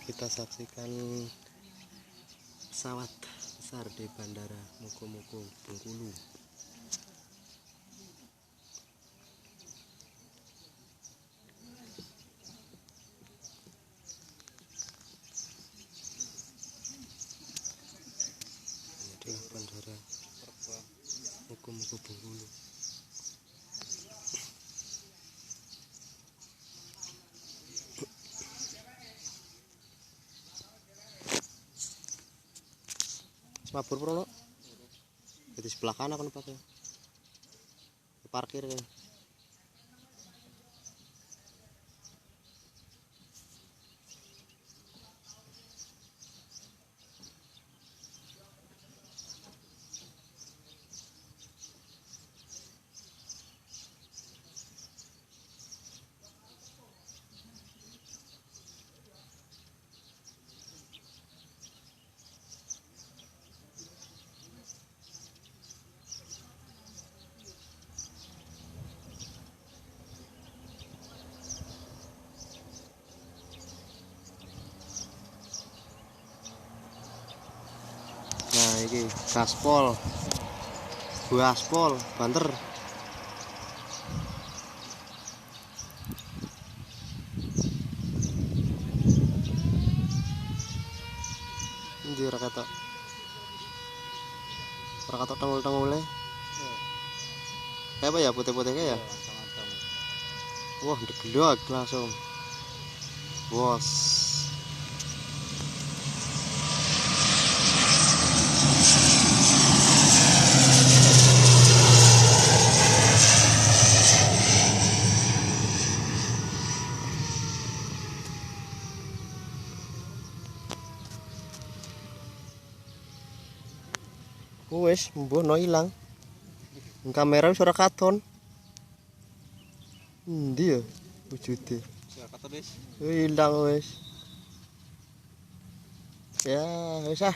kita saksikan pesawat besar di Bandara Mokomogo Bengkulu. Ini adalah Bandara Mokomogo Bengkulu. Mabur Prono. Jadi sebelah kanan kan pakai. Parkir kan. Nah, ini gaspol, buaspol, banter. Ini rakatok tengul-tengulnya. Kayak apa ya putih-putihnya ya? Wah, digelok langsung. Bos. Wes, mbono ilang. Kamera wis ora katon. Endi ya wujude? Ora katon wis. Ilang wis. Ya, wis ah.